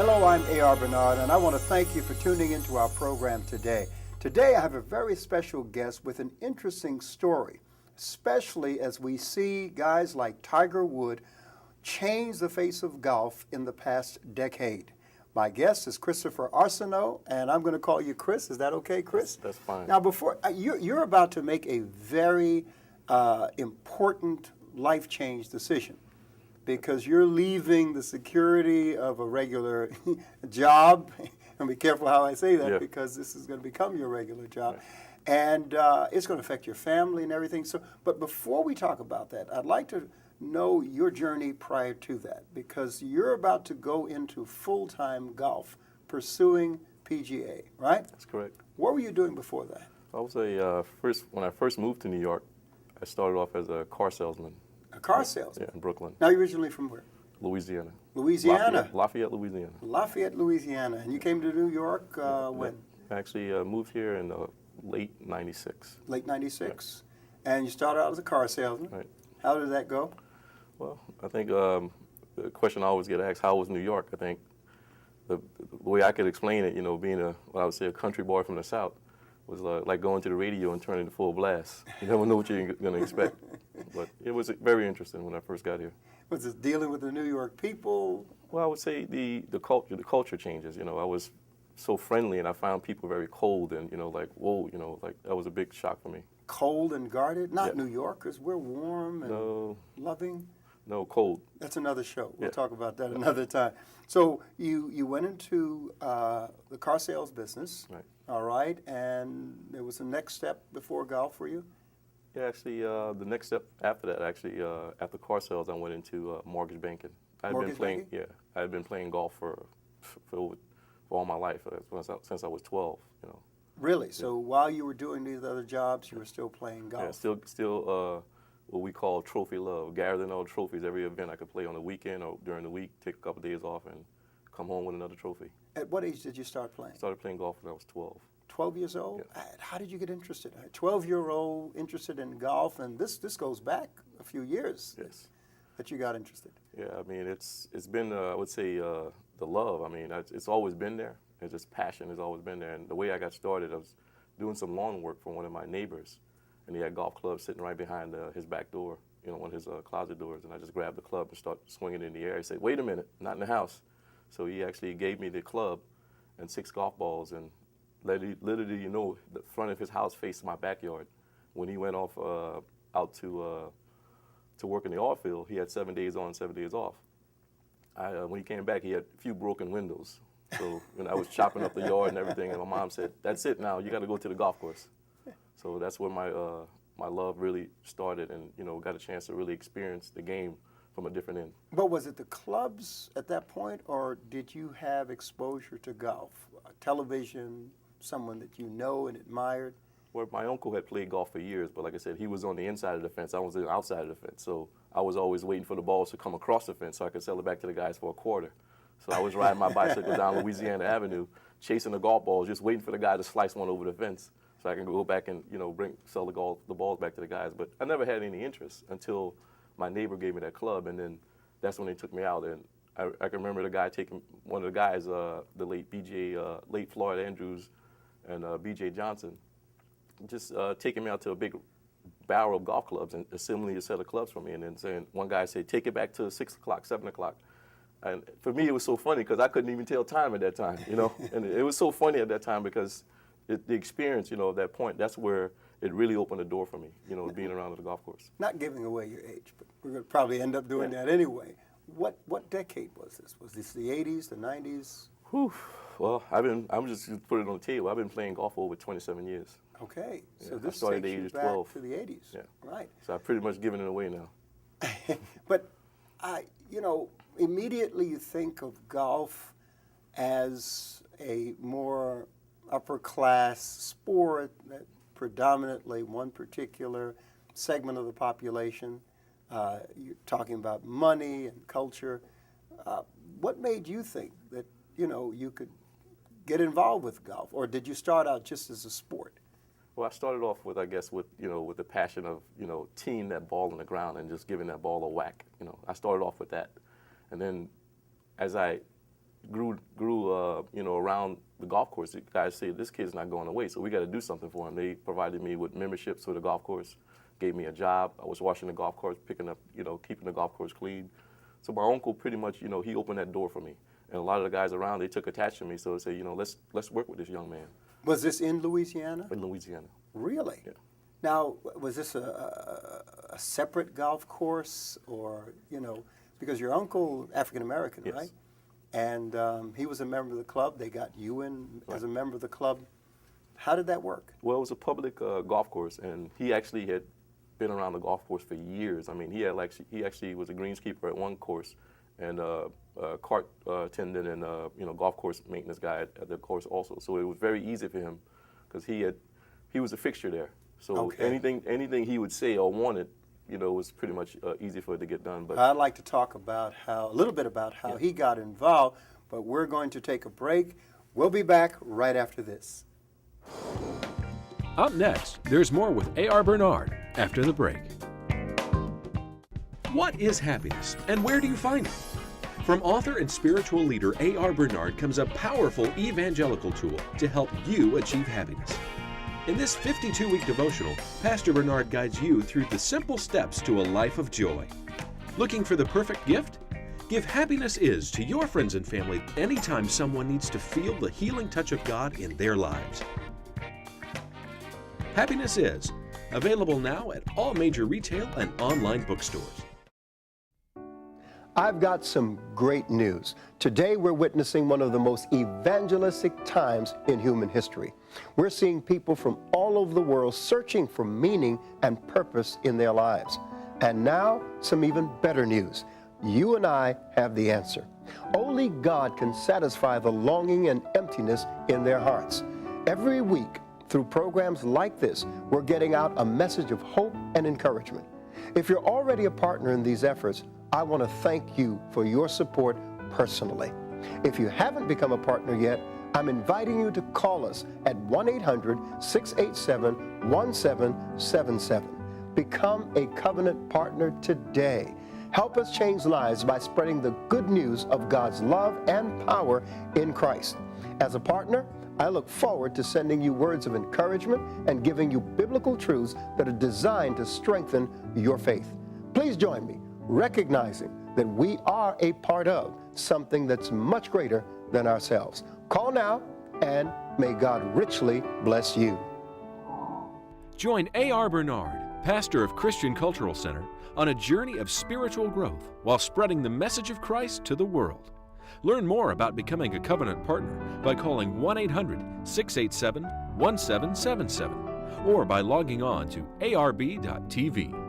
Hello, I'm A.R. Bernard, and I want to thank you for tuning into our program today. Today, I have a very special guest with an interesting story, especially as we see guys like Tiger Woods change the face of golf in the past decade. My guest is Christopher ARCENEAUX, and I'm going to call you Chris. Is that okay, Chris? That's fine. Now, before you're about to make a very important life change decision, because you're leaving the security of a regular job, and be careful how I say that, because this is going to become your regular job, and it's going to affect your family and everything. So, but before we talk about that, I'd like to know your journey prior to that, because you're about to go into full-time golf, pursuing PGA, right? That's correct. What were you doing before that? I was when I first moved to New York, I started off as a car salesman. A car salesman? Yeah, in Brooklyn. Now, you're originally from where? Louisiana. Louisiana? Lafayette, Louisiana. Lafayette, Louisiana. And you came to New York when? I actually moved here in late '96. Late '96? Yeah. And you started out as a car salesman. Right. How did that go? Well, I think the question I always get asked, how was New York? I think the way I could explain it, being what I would say a country boy from the South, was like going to the radio and turning to full blast. You never know what you're going to expect. But it was very interesting when I first got here. Was it dealing with the New York people? Well, I would say the culture changes. I was so friendly, and I found people very cold, and like whoa, like that was a big shock for me. Cold and guarded? Not New Yorkers. We're warm and loving. No, cold. That's another show. We'll talk about that another time. So you went into the car sales business, right? All right, and there was a next step before golf for you? Yeah, actually, the next step after that, after car sales, I went into mortgage banking. I had been playing golf for all my life, since I was 12. Really? So while you were doing these other jobs, you were still playing golf? Yeah, still what we call trophy love, gathering all the trophies. Every event I could play on the weekend or during the week, take a couple of days off, and come home with another trophy. At what age did you start playing? Started playing golf when I was 12. 12 years old? Yeah. How did you get interested? A 12-year-old interested in golf, and this goes back a few years. Yes. That you got interested. Yeah, I mean, it's been, I would say, the love. I mean, it's always been there. It's just passion has always been there. And the way I got started, I was doing some lawn work for one of my neighbors, and he had golf clubs sitting right behind his back door, one of his closet doors, and I just grabbed the club and started swinging it in the air. He said, "Wait a minute, not in the house." So he actually gave me the club and 6 golf balls, and literally, the front of his house faced my backyard. When he went off out to work in the oil field, he had 7 days on, 7 days off. When he came back, he had a few broken windows. So I was chopping up the yard and everything, and my mom said, "That's it now, you got to go to the golf course." So that's where my love really started, and got a chance to really experience the game from a different end. But was it the clubs at that point, or did you have exposure to golf? Television, someone that you know and admired? Well, my uncle had played golf for years, but like I said, he was on the inside of the fence. I was on the outside of the fence, so I was always waiting for the balls to come across the fence so I could sell it back to the guys for a quarter. So I was riding my bicycle down Louisiana Avenue, chasing the golf balls, just waiting for the guy to slice one over the fence so I can go back and sell the balls back to the guys. But I never had any interest until my neighbor gave me that club, and then that's when they took me out. And I can remember the guy taking one of the guys, the late Floyd Andrews and B.J. Johnson, just taking me out to a big barrel of golf clubs and assembling a set of clubs for me, and then saying, one guy said, "Take it back to 6 o'clock, 7 o'clock." And for me, it was so funny because I couldn't even tell time at that time, And it was so funny at that time because the experience, at that point, that's where it really opened the door for me, being around at the golf course. Not giving away your age, but we're going to probably end up doing that anyway. What decade was this? Was this the 80s, the 90s? Whew. Well, I'm just to put it on the table. I've been playing golf for over 27 years. Okay, so Yeah, this started takes at the you age of back 12. to the 80s. Yeah. Right. So I've pretty much given it away now. But immediately you think of golf as a more upper class sport that predominantly one particular segment of the population. You're talking about money and culture. What made you think that you could get involved with golf, or did you start out just as a sport? Well, I started off with, I guess, with the passion of teeing that ball on the ground and just giving that ball a whack. I started off with that, and then as I around the golf course, the guys say, this kid's not going away, so we got to do something for him. They provided me with memberships to the golf course, gave me a job. I was washing the golf course, picking up, keeping the golf course clean. So my uncle pretty much, he opened that door for me. And a lot of the guys around, they took attached to me, so they said, let's work with this young man. Was this in Louisiana? In Louisiana. Really? Yeah. Now, was this a separate golf course, or, because your uncle, African-American, Yes. right? And he was a member of the club. They got you in as a member of the club. How did that work? Well, it was a public golf course, and he actually had been around the golf course for years. I mean, he actually was a greenskeeper at one course, and cart attendant and golf course maintenance guy at the course also. So it was very easy for him because he was a fixture there. So anything he would say or wanted, was pretty much easy for it to get done. But I'd like to talk about a little bit about how he got involved, but we're going to take a break. We'll be back right after this. Up next, there's more with A.R. Bernard after the break. What is happiness, and where do you find it? From author and spiritual leader A.R. Bernard comes a powerful evangelical tool to help you achieve happiness. In this 52-week devotional, Pastor Bernard guides you through the simple steps to a life of joy. Looking for the perfect gift? Give Happiness Is to your friends and family anytime someone needs to feel the healing touch of God in their lives. Happiness Is, available now at all major retail and online bookstores. I've got some great news. Today we're witnessing one of the most evangelistic times in human history. We're seeing people from all over the world searching for meaning and purpose in their lives. And now, some even better news. You and I have the answer. Only God can satisfy the longing and emptiness in their hearts. Every week, through programs like this, we're getting out a message of hope and encouragement. If you're already a partner in these efforts, I want to thank you for your support personally. If you haven't become a partner yet, I'm inviting you to call us at 1-800-687-1777. Become a covenant partner today. Help us change lives by spreading the good news of God's love and power in Christ. As a partner, I look forward to sending you words of encouragement and giving you biblical truths that are designed to strengthen your faith. Please join me, recognizing that we are a part of something that's much greater than ourselves. Call now, and may God richly bless you. Join A.R. Bernard, pastor of Christian Cultural Center, on a journey of spiritual growth while spreading the message of Christ to the world. Learn more about becoming a covenant partner by calling 1-800-687-1777 or by logging on to arb.tv.